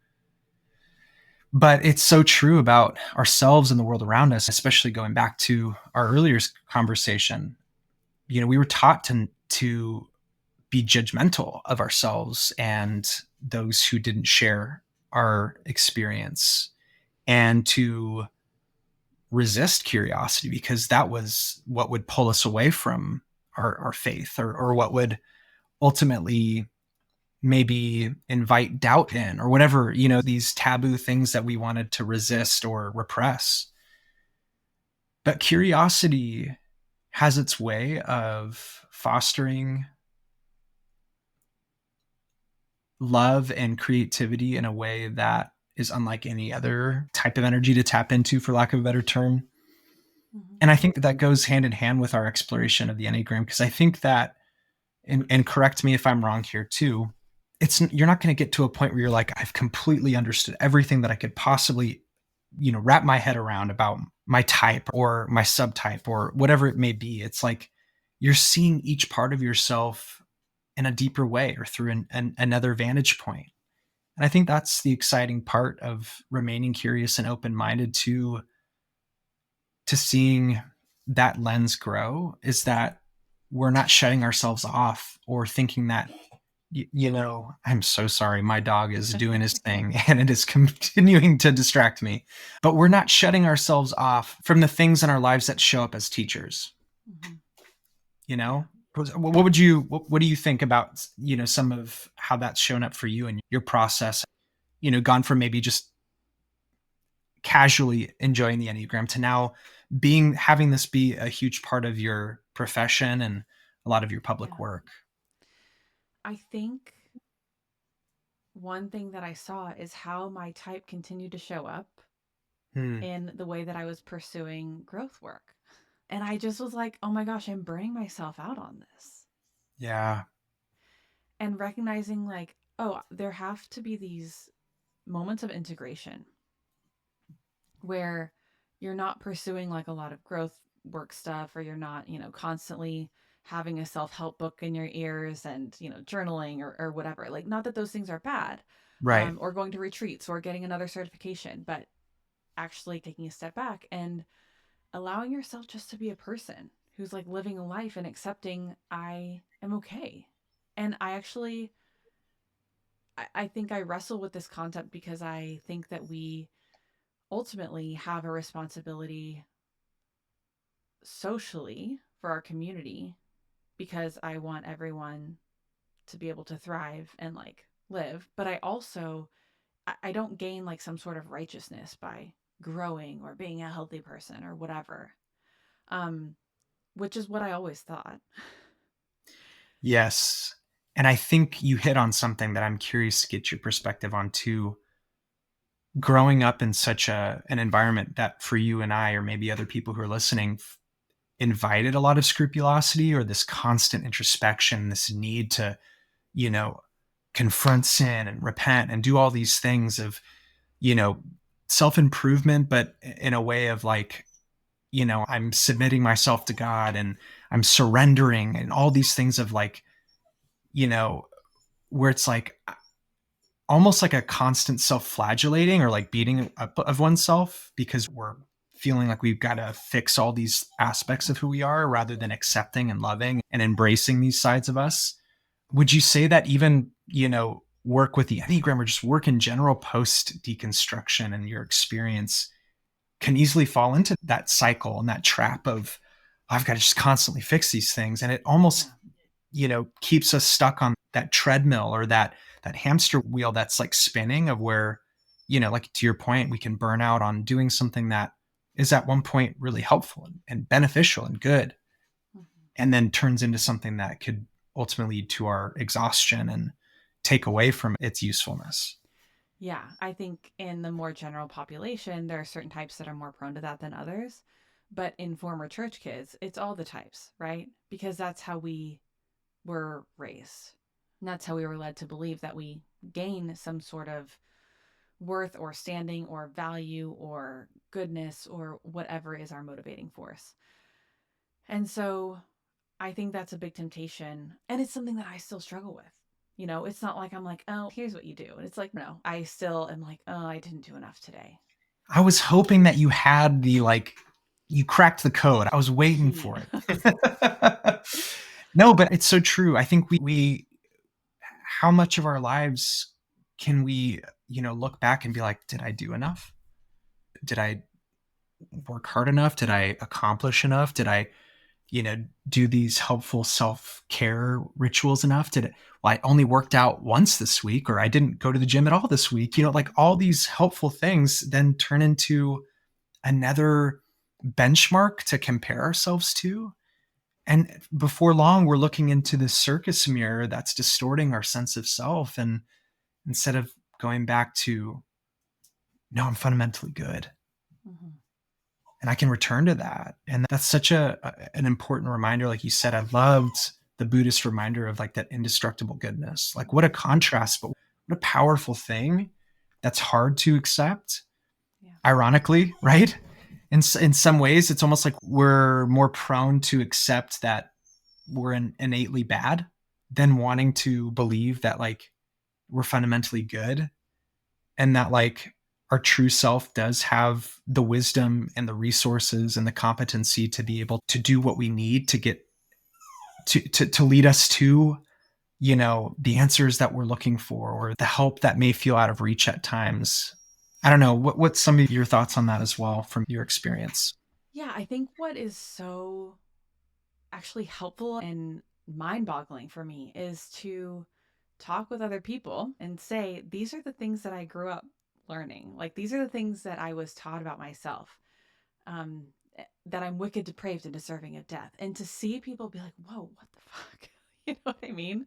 But it's so true about ourselves and the world around us, especially going back to our earlier conversation. We were taught to be judgmental of ourselves and those who didn't share our experience, and to resist curiosity because that was what would pull us away from our faith, or what would ultimately maybe invite doubt in, or whatever, these taboo things that we wanted to resist or repress. But curiosity has its way of fostering love and creativity in a way that is unlike any other type of energy to tap into, for lack of a better term. Mm-hmm. And I think that goes hand in hand with our exploration of the Enneagram, because I think that, and correct me if I'm wrong here too, you're not going to get to a point where you're like, I've completely understood everything that I could possibly, wrap my head around about my type or my subtype or whatever it may be. It's like you're seeing each part of yourself in a deeper way or through another vantage point. And I think that's the exciting part of remaining curious and open-minded to seeing that lens grow, is that we're not shutting ourselves off or thinking that, I'm so sorry, my dog is doing his thing and it is continuing to distract me. But we're not shutting ourselves off from the things in our lives that show up as teachers. Mm-hmm. What do you think about, some of how that's shown up for you and your process, gone from maybe just casually enjoying the Enneagram to now having this be a huge part of your profession and a lot of your public work? I think one thing that I saw is how my type continued to show up in the way that I was pursuing growth work. And I just was like, oh my gosh, I'm burning myself out on this. Yeah. And recognizing, like, oh, there have to be these moments of integration where you're not pursuing like a lot of growth work stuff, or you're not, constantly having a self-help book in your ears and, journaling or whatever. Like, not that those things are bad, Right. or going to retreats or getting another certification, but actually taking a step back and allowing yourself just to be a person who's like living a life and accepting I am okay. And I think I wrestle with this concept because I think that we ultimately have a responsibility socially for our community, because I want everyone to be able to thrive and like live. But I also, I don't gain like some sort of righteousness by growing or being a healthy person or whatever. Um, which is what I always thought. Yes. And I think you hit on something that I'm curious to get your perspective on too. Growing up in such an environment that for you and I, or maybe other people who are listening, invited a lot of scrupulosity or this constant introspection, this need to, you know, confront sin and repent and do all these things of, you know, self-improvement, but in a way of like, I'm submitting myself to God and I'm surrendering and all these things of like, where it's like almost like a constant self-flagellating or like beating up of oneself, because we're feeling like we've got to fix all these aspects of who we are rather than accepting and loving and embracing these sides of us. Would you say that even, work with the Enneagram or just work in general post deconstruction and your experience can easily fall into that cycle and that trap of, I've got to just constantly fix these things. And it almost, keeps us stuck on that treadmill or that hamster wheel that's like spinning, of where, like to your point, we can burn out on doing something that is at one point really helpful and beneficial and good, and then turns into something that could ultimately lead to our exhaustion and take away from its usefulness. Yeah, I think in the more general population, there are certain types that are more prone to that than others. But in former church kids, it's all the types, right? Because that's how we were raised. And that's how we were led to believe that we gain some sort of worth or standing or value or goodness or whatever is our motivating force. And so I think that's a big temptation. And it's something that I still struggle with. You know, it's not like I'm like, oh, here's what you do. And it's like, no, I still am like, oh, I didn't do enough today. I was hoping that you had the, like, you cracked the code. I was waiting Key. for it. No, but it's so true. I think we how much of our lives can we, look back and be like, did I do enough? Did I work hard enough? Did I accomplish enough? Did I, do these helpful self-care rituals enough? Well, I only worked out once this week, or I didn't go to the gym at all this week. Like, all these helpful things then turn into another benchmark to compare ourselves to. And before long, we're looking into this circus mirror that's distorting our sense of self. And instead of going back to, no, I'm fundamentally good. Mm-hmm. And I can return to that. And that's such an important reminder. Like you said, I loved the Buddhist reminder of, like, that indestructible goodness. Like, what a contrast, but what a powerful thing that's hard to accept. Yeah. Ironically, right? In some ways, it's almost like we're more prone to accept that we're innately bad than wanting to believe that, like, we're fundamentally good, and that, like, our true self does have the wisdom and the resources and the competency to be able to do what we need to get to lead us to, the answers that we're looking for, or the help that may feel out of reach at times. I don't know. What's some of your thoughts on that as well from your experience? Yeah, I think what is so actually helpful and mind-boggling for me is to talk with other people and say, these are the things that I grew up learning. Like, these are the things that I was taught about myself, that I'm wicked, depraved, and deserving of death. And to see people be like, whoa, what the fuck? You know what I mean?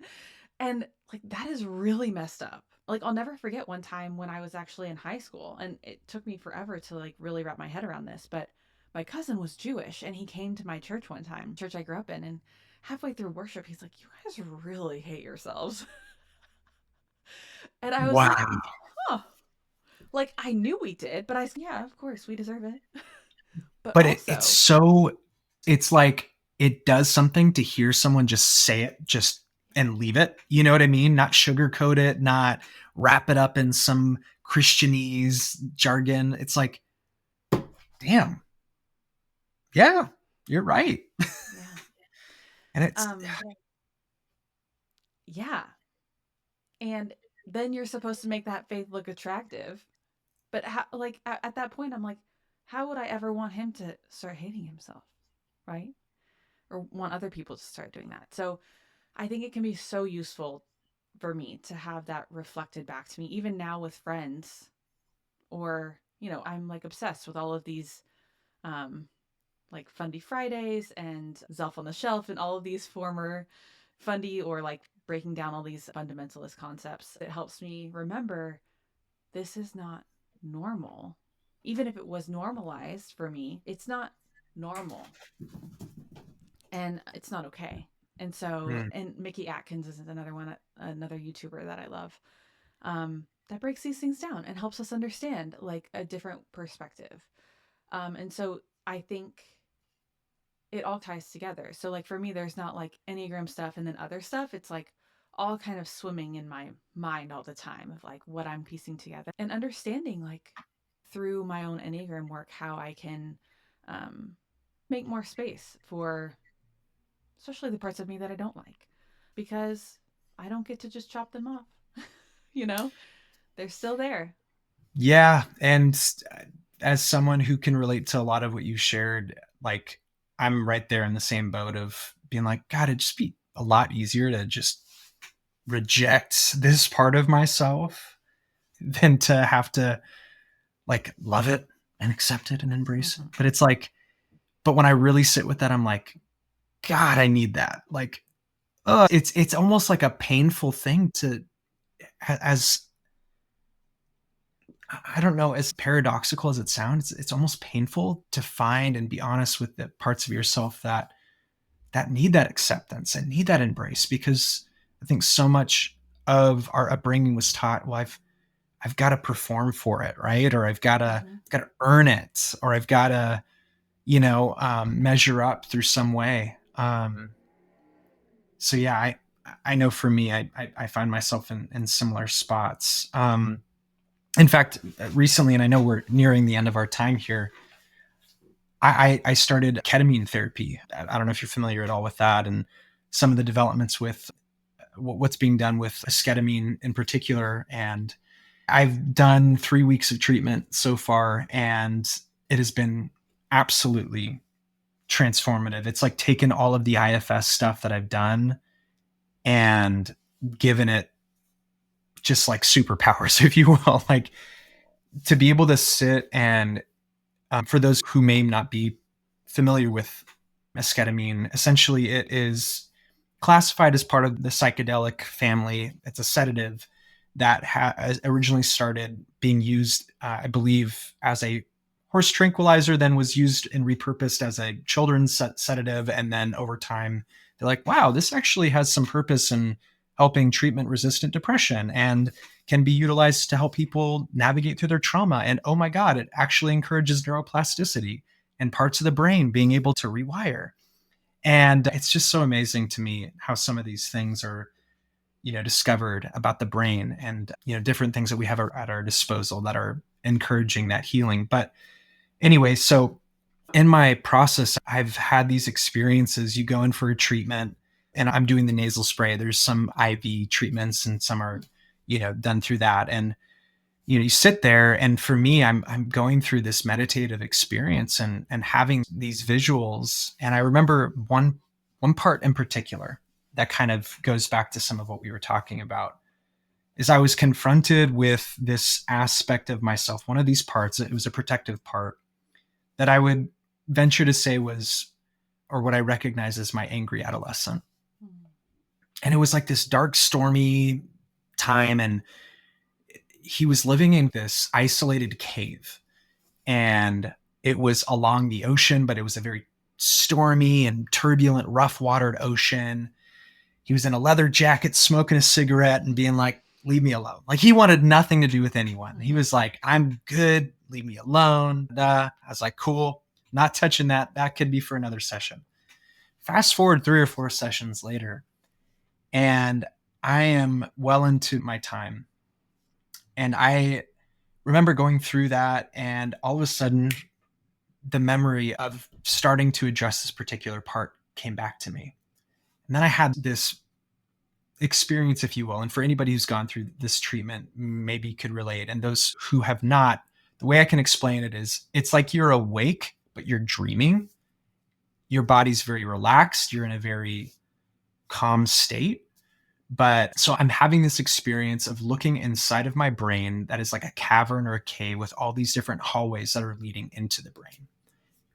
And, like, that is really messed up. Like, I'll never forget one time when I was actually in high school, and it took me forever to, like, really wrap my head around this, but my cousin was Jewish, and he came to my church one time, church I grew up in, and halfway through worship, he's like, you guys really hate yourselves. And I was like, huh. Like, I knew we did, but yeah, of course, we deserve it. But it's like, it does something to hear someone just say it, just, and leave it. You know what I mean? Not sugarcoat it, not wrap it up in some Christianese jargon. It's like, damn. Yeah, you're right. Yeah. And it's, yeah. And then you're supposed to make that faith look attractive. But how, like, at that point, I'm like, how would I ever want him to start hating himself? Right? Or want other people to start doing that. So I think it can be so useful for me to have that reflected back to me, even now with friends, or, I'm, like, obsessed with all of these, like, Fundy Fridays and Zelf on the Shelf and all of these former Fundy, or, like, breaking down all these fundamentalist concepts. It helps me remember this is not normal. Even if it was normalized for me, it's not normal. And it's not okay. And so, and Mickey Atkins is another one, another YouTuber that I love, that breaks these things down and helps us understand, like, a different perspective. And so I think it all ties together. So, like, for me, there's not, like, Enneagram stuff and then other stuff. It's, like, all kind of swimming in my mind all the time of, like, what I'm piecing together and understanding, like, through my own Enneagram work, how I can make more space for especially the parts of me that I don't like, because I don't get to just chop them off. They're still there. Yeah. And as someone who can relate to a lot of what you shared, like, I'm right there in the same boat of being like, God, it'd just be a lot easier to just reject this part of myself than to have to, like, love it and accept it and embrace it. But it's like, but when I really sit with that, I'm like, God, I need that. Like, it's almost like a painful thing to, as, I don't know, as paradoxical as it sounds, it's almost painful to find and be honest with the parts of yourself that need that acceptance and need that embrace. Because I think so much of our upbringing was taught, well, I've got to perform for it, right? Or I've got to Mhm. earn it, or I've got to, measure up through some way. So yeah, I know for me, I find myself in similar spots. In fact, recently, and I know we're nearing the end of our time here, I started ketamine therapy. I don't know if you're familiar at all with that, and some of the developments with what's being done with esketamine in particular. And I've done 3 weeks of treatment so far, and it has been absolutely transformative. It's like taken all of the IFS stuff that I've done and given it just like superpowers, if you will. Like, to be able to sit and, for those who may not be familiar with esketamine, essentially it is classified as part of the psychedelic family. It's a sedative that originally started being used, I believe, as a horse tranquilizer, then was used and repurposed as a children's sedative. And then over time, they're like, wow, this actually has some purpose in helping treatment resistant depression and can be utilized to help people navigate through their trauma. And oh my God, it actually encourages neuroplasticity and parts of the brain being able to rewire. And it's just so amazing to me how some of these things are, discovered about the brain and, different things that we have at our disposal that are encouraging that healing. But anyway, so in my process, I've had these experiences. You go in for a treatment and I'm doing the nasal spray. There's some IV treatments and some are, done through that. And, you sit there, and for me, I'm going through this meditative experience and having these visuals. And I remember one part in particular that kind of goes back to some of what we were talking about is I was confronted with this aspect of myself. One of these parts, it was a protective part that I would venture to say was, or what I recognize as my angry adolescent. And it was like this dark, stormy time. And he was living in this isolated cave. And it was along the ocean, but it was a very stormy and turbulent, rough watered ocean. He was in a leather jacket, smoking a cigarette and being like, leave me alone. Like, he wanted nothing to do with anyone. He was like, I'm good. Leave me alone. I was like, cool. Not touching that. That could be for another session. Fast forward 3 or 4 sessions later, and I am well into my time. And I remember going through that, and all of a sudden, the memory of starting to address this particular part came back to me. And then I had this experience, if you will. And for anybody who's gone through this treatment, maybe could relate. And those who have not, the way I can explain it is it's like you're awake, but you're dreaming. Your body's very relaxed. You're in a very calm state. But so I'm having this experience of looking inside of my brain that is like a cavern or a cave with all these different hallways that are leading into the brain.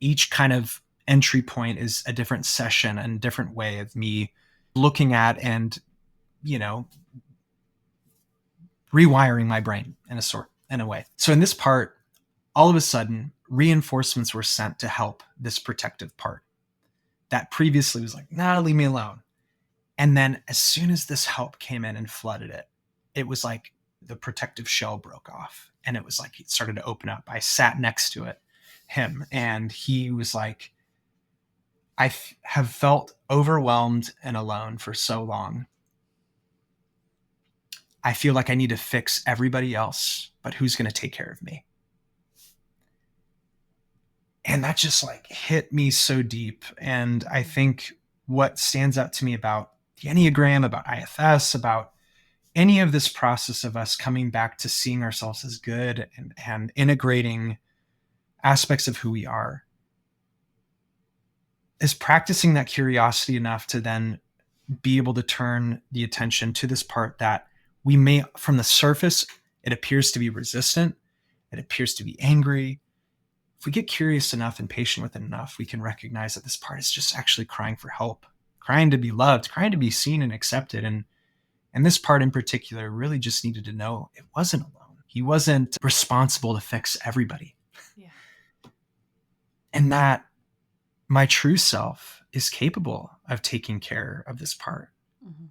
Each kind of entry point is a different session and different way of me looking at and, rewiring my brain in a way. So in this part, all of a sudden, reinforcements were sent to help this protective part that previously was like, nah, leave me alone. And then as soon as this help came in and flooded it, it was like the protective shell broke off and it was like it started to open up. I sat next to him, and he was like, I have felt overwhelmed and alone for so long. I feel like I need to fix everybody else, but who's going to take care of me? And that just like hit me so deep. And I think what stands out to me about the Enneagram, about IFS, about any of this process of us coming back to seeing ourselves as good and integrating aspects of who we are is practicing that curiosity enough to then be able to turn the attention to this part that we may, from the surface, it appears to be resistant. It appears to be angry. If we get curious enough and patient with it enough, we can recognize that this part is just actually crying for help, crying to be loved, crying to be seen and accepted. And this part in particular really just needed to know it wasn't alone. He wasn't responsible to fix everybody. Yeah. And that my true self is capable of taking care of this part. Mm-hmm.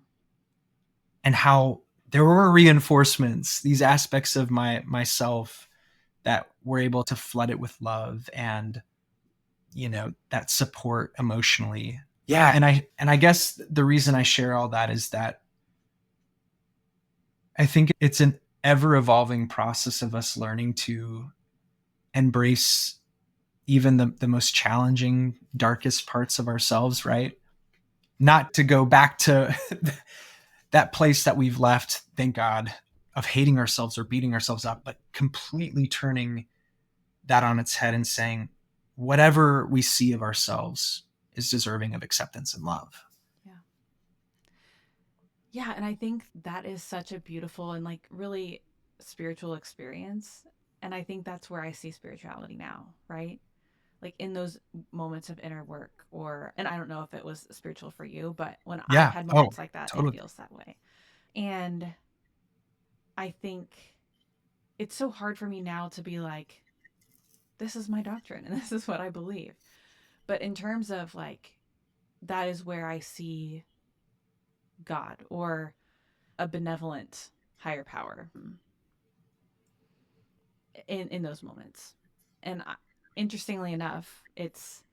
And how there were reinforcements, these aspects of myself that were able to flood it with love and, that support emotionally. Yeah. And I guess the reason I share all that is that I think it's an ever evolving process of us learning to embrace even the most challenging, darkest parts of ourselves, right? Not to go back to that place that we've left, thank God, of hating ourselves or beating ourselves up, but completely turning that on its head and saying, whatever we see of ourselves is deserving of acceptance and love. Yeah. Yeah. And I think that is such a beautiful and like really spiritual experience. And I think that's where I see spirituality now, right? Like in those moments of inner work, and I don't know if it was spiritual for you, but when I've Yeah. had Oh, moments like that, it totally. feels that way. And I think it's so hard for me now to be like, this is my doctrine and this is what I believe. But in terms of like, that is where I see God or a benevolent higher power in those moments. And interestingly enough, it's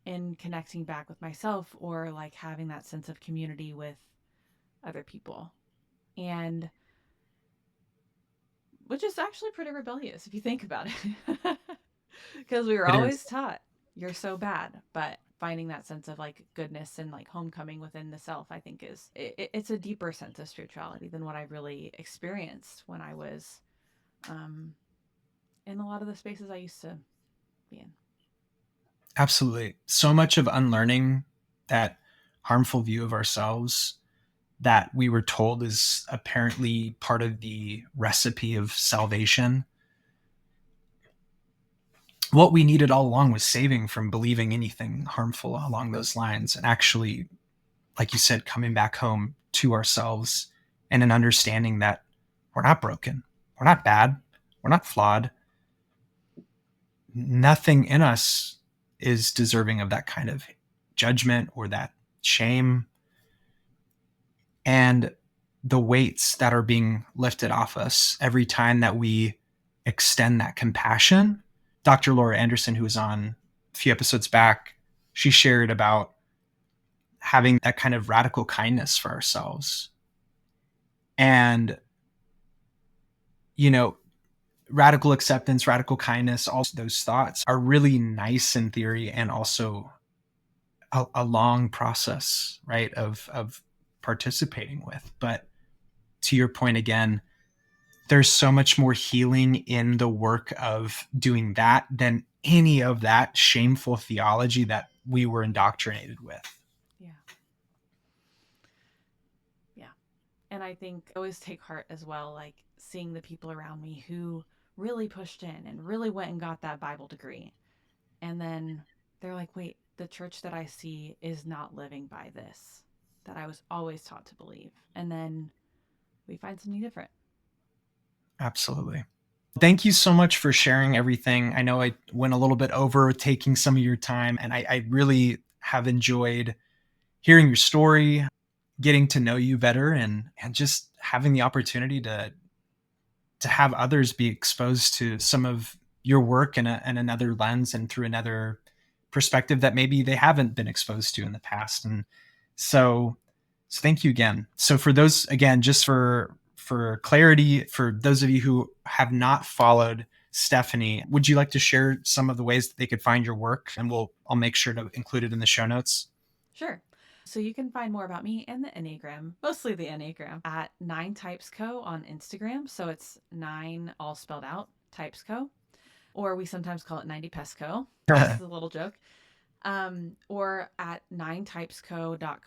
in connecting back with myself or like having that sense of community with other people. And which is actually pretty rebellious if you think about it. Because we were It is. always taught you're so bad, but finding that sense of like goodness and like homecoming within the self, I think it's a deeper sense of spirituality than what I really experienced when I was um, in a lot of the spaces I used to be in. Absolutely. So much of unlearning that harmful view of ourselves that we were told is apparently part of the recipe of salvation. What we needed all along was saving from believing anything harmful along those lines, and actually, like you said, coming back home to ourselves and an understanding that we're not broken, we're not bad, we're not flawed. Nothing in us is deserving of that kind of judgment or that shame. And the weights that are being lifted off us every time that we extend that compassion. Dr. Laura Anderson, who was on a few episodes back, she shared about having that kind of radical kindness for ourselves. And, you know, radical acceptance, radical kindness, all those thoughts are really nice in theory and also a long process, right, of participating with. But to your point again, there's so much more healing in the work of doing that than any of that shameful theology that we were indoctrinated with. Yeah. Yeah. And I think I always take heart as well, like seeing the people around me who really pushed in and really went and got that Bible degree. And then they're like, wait, the church that I see is not living by this that I was always taught to believe. And then we find something different. Absolutely. Thank you so much for sharing everything. I know I went a little bit over taking some of your time, and I really have enjoyed hearing your story, getting to know you better, and just having the opportunity to have others be exposed to some of your work in another lens and through another perspective that maybe they haven't been exposed to in the past. And so thank you again. So for those, again, just for clarity, for those of you who have not followed Stephanie, would you like to share some of the ways that they could find your work? And I'll make sure to include it in the show notes. Sure. So you can find more about me and the Enneagram, mostly the Enneagram, at 9typesco on Instagram. So it's 9 all spelled out, Typesco. Or we sometimes call it 90 Pesco. It's a little joke. Or at 9typesco.com.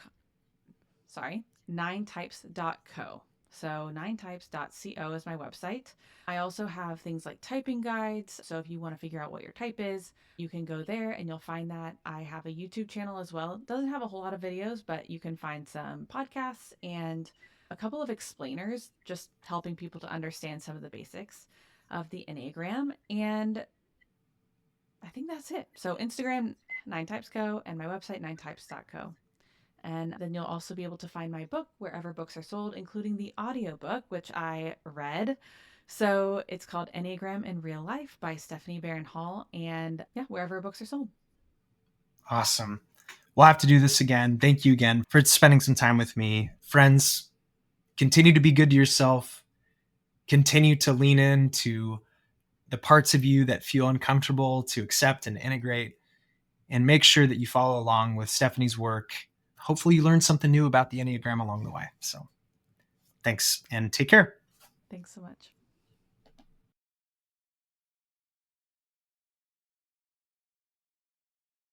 Sorry, 9types.co. So 9types.co is my website. I also have things like typing guides. So if you want to figure out what your type is, you can go there and you'll find that. I have a YouTube channel as well. It doesn't have a whole lot of videos, but you can find some podcasts and a couple of explainers, just helping people to understand some of the basics of the Enneagram. And I think that's it. So Instagram, 9typesco, and my website, 9types.co. And then you'll also be able to find my book wherever books are sold, including the audiobook, which I read. So it's called Enneagram in Real Life by Stephanie Barron Hall. And yeah, wherever books are sold. Awesome. We'll have to do this again. Thank you again for spending some time with me. Friends, continue to be good to yourself. Continue to lean into the parts of you that feel uncomfortable to accept and integrate. And make sure that you follow along with Stephanie's work. Hopefully you learn something new about the Enneagram along the way. So thanks and take care. Thanks so much.